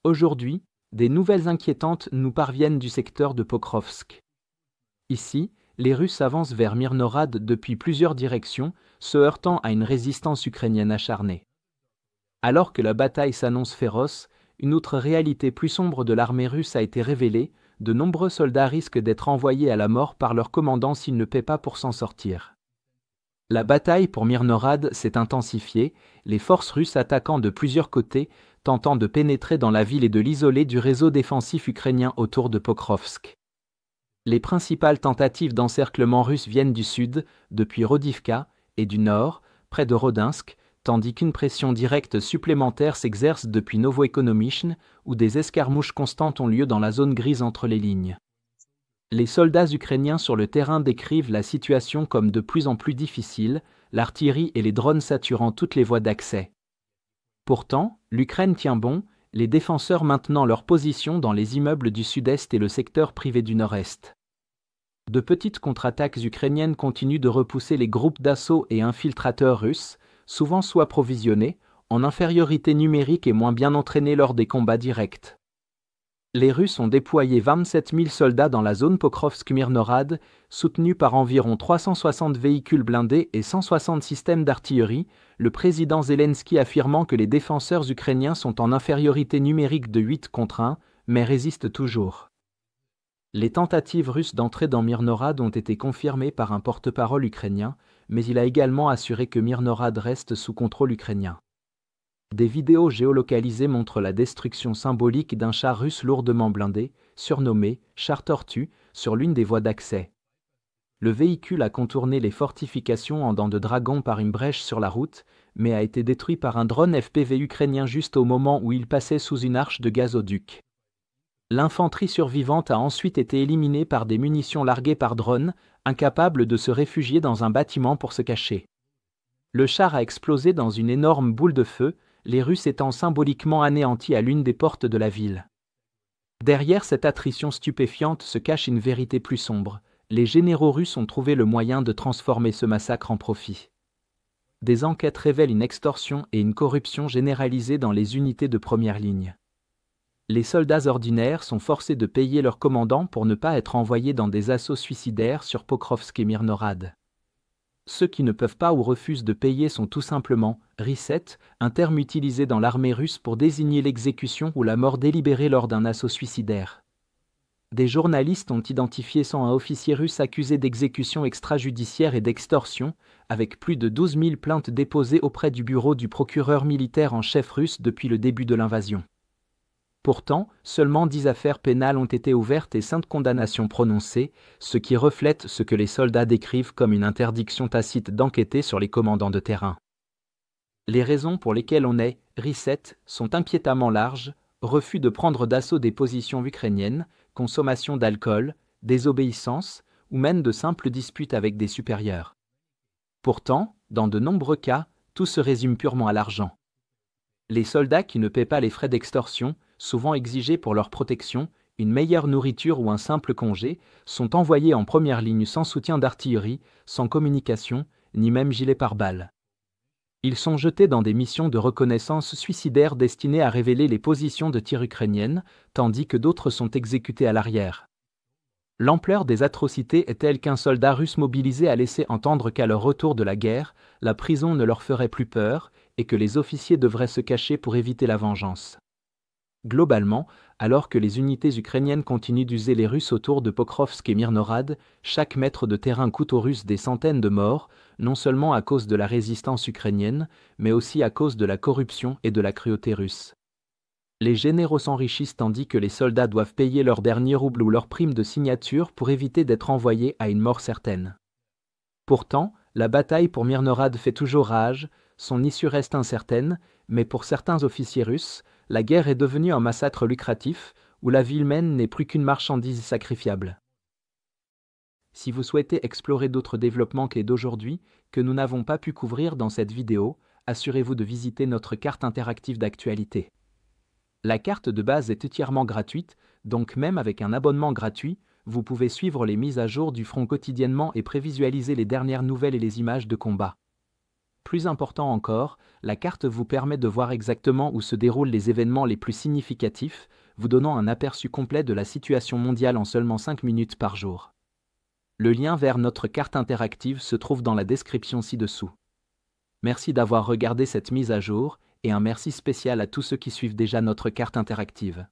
Aujourd'hui, des nouvelles inquiétantes nous parviennent du secteur de Pokrovsk. Ici, les Russes avancent vers Myrhorod depuis plusieurs directions, se heurtant à une résistance ukrainienne acharnée. Alors que la bataille s'annonce féroce, une autre réalité plus sombre de l'armée russe a été révélée. De nombreux soldats risquent d'être envoyés à la mort par leur commandant s'ils ne paient pas pour s'en sortir. La bataille pour Myrhorod s'est intensifiée, les forces russes attaquant de plusieurs côtés, tentant de pénétrer dans la ville et de l'isoler du réseau défensif ukrainien autour de Pokrovsk. Les principales tentatives d'encerclement russe viennent du sud, depuis Rodivka, et du nord, près de Rodinsk, tandis qu'une pression directe supplémentaire s'exerce depuis Novoekonomishne, où des escarmouches constantes ont lieu dans la zone grise entre les lignes. Les soldats ukrainiens sur le terrain décrivent la situation comme de plus en plus difficile, l'artillerie et les drones saturant toutes les voies d'accès. Pourtant, l'Ukraine tient bon, les défenseurs maintenant leur position dans les immeubles du sud-est et le secteur privé du nord-est. De petites contre-attaques ukrainiennes continuent de repousser les groupes d'assaut et infiltrateurs russes, souvent sous-approvisionnés, en infériorité numérique et moins bien entraînés lors des combats directs. Les Russes ont déployé 27 000 soldats dans la zone Pokrovsk-Myrhorod, soutenus par environ 360 véhicules blindés et 160 systèmes d'artillerie, le président Zelensky affirmant que les défenseurs ukrainiens sont en infériorité numérique de 8 contre 1, mais résistent toujours. Les tentatives russes d'entrer dans Myrhorod ont été confirmées par un porte-parole ukrainien, mais il a également assuré que Myrhorod reste sous contrôle ukrainien. Des vidéos géolocalisées montrent la destruction symbolique d'un char russe lourdement blindé, surnommé « char tortue », sur l'une des voies d'accès. Le véhicule a contourné les fortifications en dents de dragon par une brèche sur la route, mais a été détruit par un drone FPV ukrainien juste au moment où il passait sous une arche de gazoduc. L'infanterie survivante a ensuite été éliminée par des munitions larguées par drone, incapable de se réfugier dans un bâtiment pour se cacher. Le char a explosé dans une énorme boule de feu, les Russes étant symboliquement anéantis à l'une des portes de la ville. Derrière cette attrition stupéfiante se cache une vérité plus sombre. Les généraux russes ont trouvé le moyen de transformer ce massacre en profit. Des enquêtes révèlent une extorsion et une corruption généralisée dans les unités de première ligne. Les soldats ordinaires sont forcés de payer leurs commandants pour ne pas être envoyés dans des assauts suicidaires sur Pokrovsk et Myrhorod. Ceux qui ne peuvent pas ou refusent de payer sont tout simplement « reset », un terme utilisé dans l'armée russe pour désigner l'exécution ou la mort délibérée lors d'un assaut suicidaire. Des journalistes ont identifié 101 officiers russes accusés d'exécution extrajudiciaire et d'extorsion, avec plus de 12 000 plaintes déposées auprès du bureau du procureur militaire en chef russe depuis le début de l'invasion. Pourtant, seulement 10 affaires pénales ont été ouvertes et 5 condamnations prononcées, ce qui reflète ce que les soldats décrivent comme une interdiction tacite d'enquêter sur les commandants de terrain. Les raisons pour lesquelles on est « reset » sont inquiétamment larges: refus de prendre d'assaut des positions ukrainiennes, consommation d'alcool, désobéissance ou même de simples disputes avec des supérieurs. Pourtant, dans de nombreux cas, tout se résume purement à l'argent. Les soldats qui ne paient pas les frais d'extorsion, souvent exigés pour leur protection, une meilleure nourriture ou un simple congé, sont envoyés en première ligne sans soutien d'artillerie, sans communication, ni même gilet pare-balles. Ils sont jetés dans des missions de reconnaissance suicidaires destinées à révéler les positions de tir ukrainiennes, tandis que d'autres sont exécutés à l'arrière. L'ampleur des atrocités est telle qu'un soldat russe mobilisé a laissé entendre qu'à leur retour de la guerre, la prison ne leur ferait plus peur et que les officiers devraient se cacher pour éviter la vengeance. Globalement, alors que les unités ukrainiennes continuent d'user les Russes autour de Pokrovsk et Myrhorod, chaque mètre de terrain coûte aux Russes des centaines de morts, non seulement à cause de la résistance ukrainienne, mais aussi à cause de la corruption et de la cruauté russe. Les généraux s'enrichissent tandis que les soldats doivent payer leur dernier rouble ou leur prime de signature pour éviter d'être envoyés à une mort certaine. Pourtant, la bataille pour Myrhorod fait toujours rage, son issue reste incertaine, mais pour certains officiers russes, la guerre est devenue un massacre lucratif, où la vie humaine n'est plus qu'une marchandise sacrifiable. Si vous souhaitez explorer d'autres développements clés d'aujourd'hui, que nous n'avons pas pu couvrir dans cette vidéo, assurez-vous de visiter notre carte interactive d'actualité. La carte de base est entièrement gratuite, donc même avec un abonnement gratuit, vous pouvez suivre les mises à jour du front quotidiennement et prévisualiser les dernières nouvelles et les images de combat. Plus important encore, la carte vous permet de voir exactement où se déroulent les événements les plus significatifs, vous donnant un aperçu complet de la situation mondiale en seulement 5 minutes par jour. Le lien vers notre carte interactive se trouve dans la description ci-dessous. Merci d'avoir regardé cette mise à jour, et un merci spécial à tous ceux qui suivent déjà notre carte interactive.